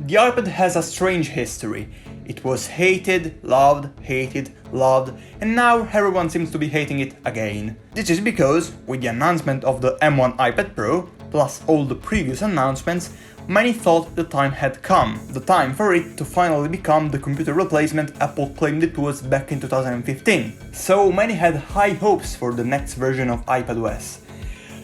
The iPad has a strange history. It was hated, loved, and now everyone seems to be hating it again. This is because, with the announcement of the M1 iPad Pro, plus all the previous announcements, many thought the time had come, the time for it to finally become the computer replacement Apple claimed it was back in 2015. So many had high hopes for the next version of iPadOS,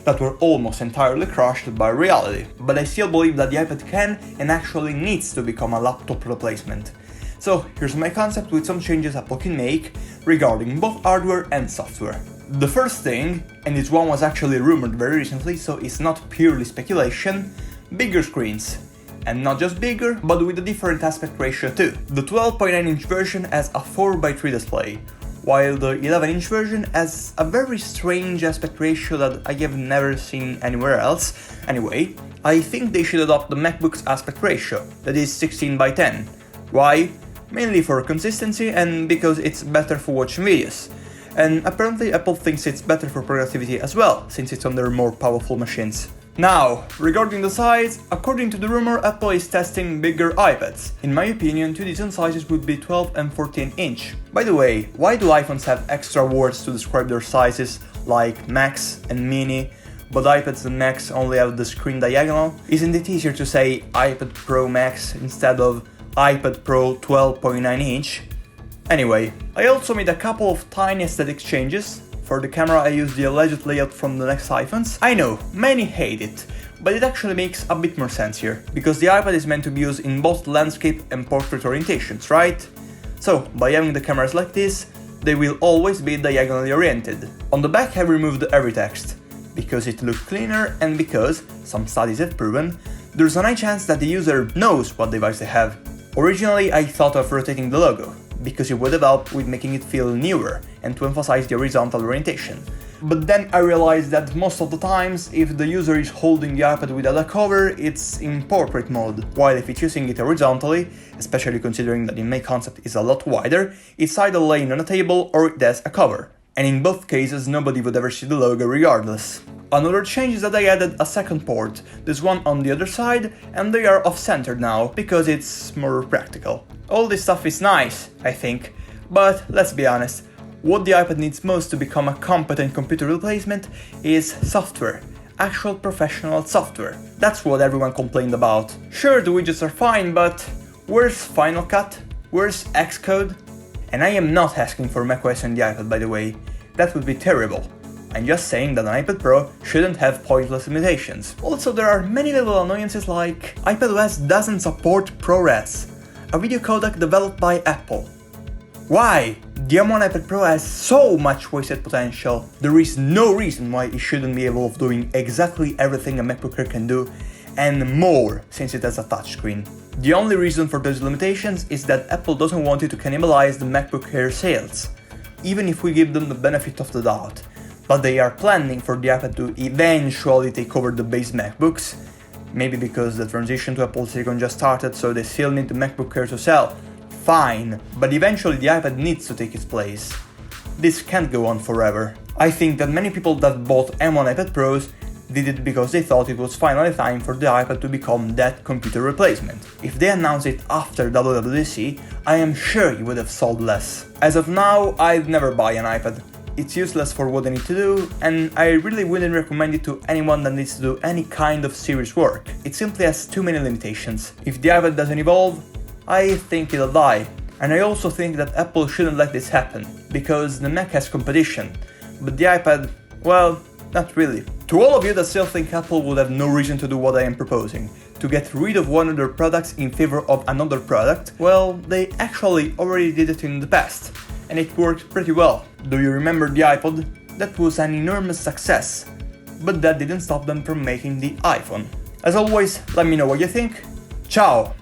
that were almost entirely crushed by reality, but I still believe that the iPad can and actually needs to become a laptop replacement. So here's my concept with some changes Apple can make regarding both hardware and software. The first thing, and this one was actually rumored very recently, so it's not purely speculation, bigger screens. And not just bigger, but with a different aspect ratio too. The 12.9-inch version has a 4:3 display, while the 11-inch version has a very strange aspect ratio that I have never seen anywhere else. Anyway, I think they should adopt the MacBook's aspect ratio, that is 16:10. Why? Mainly for consistency and because it's better for watching videos. And apparently Apple thinks it's better for productivity as well, since it's on their more powerful machines. Now, regarding the size, according to the rumor, Apple is testing bigger iPads. In my opinion, two decent sizes would be 12 and 14 inch. By the way, why do iPhones have extra words to describe their sizes, like Max and Mini, but iPads and Max only have the screen diagonal? Isn't it easier to say iPad Pro Max instead of iPad Pro 12.9 inch? Anyway, I also made a couple of tiny aesthetic changes. For the camera I used the alleged layout from the next iPhones. I know, many hate it, but it actually makes a bit more sense here, because the iPad is meant to be used in both landscape and portrait orientations, right? So, by having the cameras like this, they will always be diagonally oriented. On the back I removed every text, because it looked cleaner and because, some studies have proven, there's a high chance that the user knows what device they have. Originally I thought of rotating the logo, because it would have helped with making it feel newer and to emphasize the horizontal orientation. But then I realized that most of the times, if the user is holding the iPad without a cover, it's in portrait mode, while if it's using it horizontally, especially considering that in my concept is a lot wider, it's either laying on a table or it has a cover. And in both cases nobody would ever see the logo regardless. Another change is that I added a second port, this one on the other side, and they are off-centered now, because it's more practical. All this stuff is nice, I think, but let's be honest, what the iPad needs most to become a competent computer replacement is software. Actual professional software. That's what everyone complained about. Sure, the widgets are fine, but where's Final Cut? Where's Xcode? And I am not asking for macOS on the iPad, by the way. That would be terrible. I'm just saying that an iPad Pro shouldn't have pointless limitations. Also, there are many little annoyances like iPadOS doesn't support ProRes, a video codec developed by Apple. Why? The M1 iPad Pro has so much wasted potential. There is no reason why it shouldn't be able of doing exactly everything a MacBook Air can do, and more since it has a touchscreen. The only reason for those limitations is that Apple doesn't want it to cannibalize the MacBook Air sales, even if we give them the benefit of the doubt. But they are planning for the iPad to eventually take over the base MacBooks, maybe because the transition to Apple Silicon just started, so they still need the MacBook Air to sell. Fine, but eventually the iPad needs to take its place. This can't go on forever. I think that many people that bought M1 iPad Pros did it because they thought it was finally time for the iPad to become that computer replacement. If they announced it after WWDC, I am sure it would have sold less. As of now, I'd never buy an iPad. It's useless for what I need to do, and I really wouldn't recommend it to anyone that needs to do any kind of serious work. It simply has too many limitations. If the iPad doesn't evolve, I think it'll die. And I also think that Apple shouldn't let this happen, because the Mac has competition, but the iPad, well, not really. To all of you that still think Apple would have no reason to do what I am proposing, to get rid of one of their products in favor of another product, well, they actually already did it in the past, and it worked pretty well. Do you remember the iPod? That was an enormous success, but that didn't stop them from making the iPhone. As always, let me know what you think. Ciao!